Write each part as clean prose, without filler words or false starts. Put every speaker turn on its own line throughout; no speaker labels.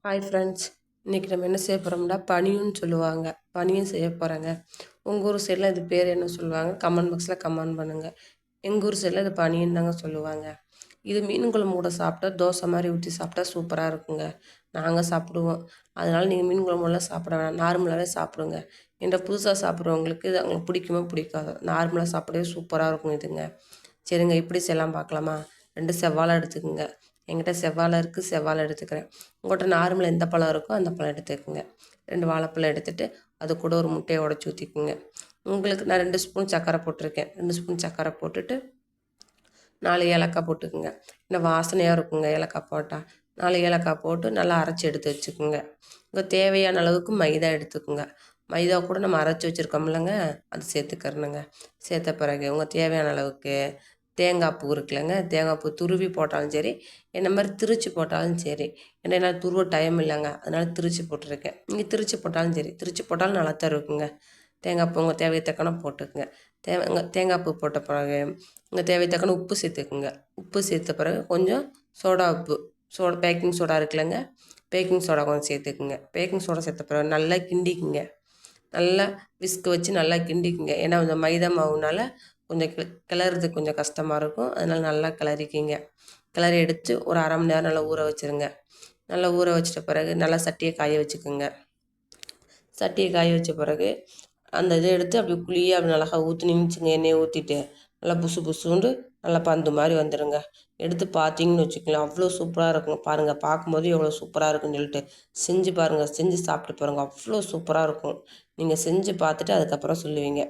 Hi friends, இன்றைக்கி நம்ம என்ன செய்ய போகிறோம்னா பனியுன்னு சொல்லுவாங்க. பனியும் செய்ய போகிறேங்க. உங்கள் ஊர் சைடில் இது பேர் என்ன சொல்லுவாங்க? கமெண்ட் பாக்ஸில் கமெண்ட் பண்ணுங்கள். எங்கள் ஊர் சைடில் இது பனின்னு தாங்க சொல்லுவாங்க. இது மீன் குழம்பு கூட சாப்பிட்டா தோசை மாதிரி ஊற்றி சாப்பிட்டா சூப்பராக இருக்குங்க. நாங்கள் சாப்பிடுவோம். அதனால் நீங்கள் மீன் குழம்புலாம் சாப்பிட வேணாம், நார்மலாகவே சாப்பிடுங்க. என்ற புதுசாக சாப்பிட்றவங்களுக்கு இது அவங்களுக்கு பிடிக்குமோ பிடிக்காதோ, நார்மலாக சாப்பிடவே சூப்பராக இருக்கும் இதுங்க. சரிங்க, இப்படி செய்யலாம் பார்க்கலாமா? 2 செவ்வாழை எடுத்துக்கோங்க. என்கிட்ட செவ்வாழை இருக்குது, செவ்வாழை எடுத்துக்கிறேன். உங்கள்கிட்ட நார்மலாக எந்த பழம் இருக்கோ அந்த பழம் எடுத்துக்கோங்க. 2 வாழைப்பழம் எடுத்துகிட்டு அது கூட ஒரு முட்டையை உடச்சி ஊற்றிக்குங்க. உங்களுக்கு நான் 2 ஸ்பூன் சர்க்கரை போட்டிருக்கேன். 2 ஸ்பூன் சர்க்கரை போட்டுட்டு 4 ஏலக்காய் போட்டுக்குங்க. இன்னும் வாசனையாக இருக்குங்க ஏலக்காய் போட்டால். 4 ஏலக்காய் போட்டு நல்லா அரைச்சி எடுத்து வச்சுக்கோங்க. உங்கள் தேவையான அளவுக்கு மைதா எடுத்துக்கோங்க. மைதா கூட நம்ம அரைச்சி வச்சுருக்கோம்லங்க, அது சேர்த்துக்கிறணுங்க. சேர்த்த பிறகு உங்கள் தேவையான அளவுக்கு தேங்காய் பூ இருக்குல்லங்க, தேங்காய் பூ துருவி போட்டாலும் சரி, என்ன மாதிரி திரிச்சு போட்டாலும் சரி. ஏன்னா என்னால் துருவ டைம் இல்லைங்க, அதனால் திரிச்சு போட்டிருக்கேன். நீங்கள் திரிச்சு போட்டாலும் சரி, திரிச்சு போட்டாலும் நல்லா தான் இருக்குங்க. தேங்காய் பூ உங்கள் தேவையை தக்கன போட்டுக்குங்க. தேங்காய் பூ போட்ட பிறகு உங்கள் தேவையை தக்கன உப்பு சேர்த்துக்குங்க. உப்பு சேர்த்த பிறகு கொஞ்சம் சோடா உப்பு, பேக்கிங் சோடா இருக்குல்லங்க, பேக்கிங் சோடா கொஞ்சம் சேர்த்துக்குங்க. பேக்கிங் சோடா சேர்த்த பிறகு நல்லா கிண்டிக்குங்க. நல்லா விஸ்க் வச்சு நல்லா கிண்டிக்குங்க. ஏன்னா இந்த மைதா மாவுனால் கொஞ்சம் கிளறதுக்கு கொஞ்சம் கஷ்டமாக இருக்கும். அதனால் நல்லா கிளறிக்கிங்க. கிளறி எடுத்து ஒரு 1/2 மணி நேரம் நல்லா ஊற வச்சுருங்க. நல்லா ஊற வச்சிட்ட பிறகு நல்லா சட்டியை காய வச்சுக்கோங்க. சட்டியை காய வச்ச பிறகு அந்த இதை எடுத்து அப்படி குழியாக அப்படி நல்லா ஊற்றுனீங்கன்னு எண்ணெயை ஊற்றிட்டு நல்லா புசு புசுண்டு நல்லா பந்து மாதிரி வந்துடுங்க. எடுத்து பார்த்தீங்கன்னு வச்சுக்கலாம், அவ்வளோ சூப்பராக இருக்கும். பாருங்கள், பார்க்கும்போது எவ்வளோ சூப்பராக இருக்குன்னு சொல்லிட்டு செஞ்சு பாருங்கள், செஞ்சு சாப்பிட்டு பாருங்கள், அவ்வளோ சூப்பராக இருக்கும். நீங்கள் செஞ்சு பார்த்துட்டு அதுக்கப்புறம் சொல்லுவீங்க.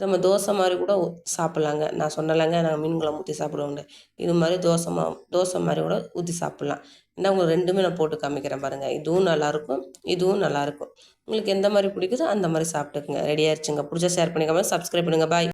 நம்ம தோசை மாதிரி கூட சாப்பிட்லாங்க. நான் சொன்னலைங்க, நாங்கள் மீன் குழம்பு ஊற்றி சாப்பிடுவோங்க. இது மாதிரி தோசை மாதிரி கூட ஊற்றி சாப்பிட்லாம். ஏன்னா உங்களுக்கு 2மே நான் போட்டு காமிக்கிறேன் பாருங்கள். இதுவும் நல்லாயிருக்கும், இதுவும் நல்லாயிருக்கும். உங்களுக்கு எந்த மாதிரி பிடிக்குதோ அந்த மாதிரி சாப்பிட்டுக்குங்க. ரெடி ஆயிடுச்சுங்க. பிடிச்சா ஷேர் பண்ணிக்கோங்க, சப்ஸ்கிரைப் பண்ணுங்கள். பாய்.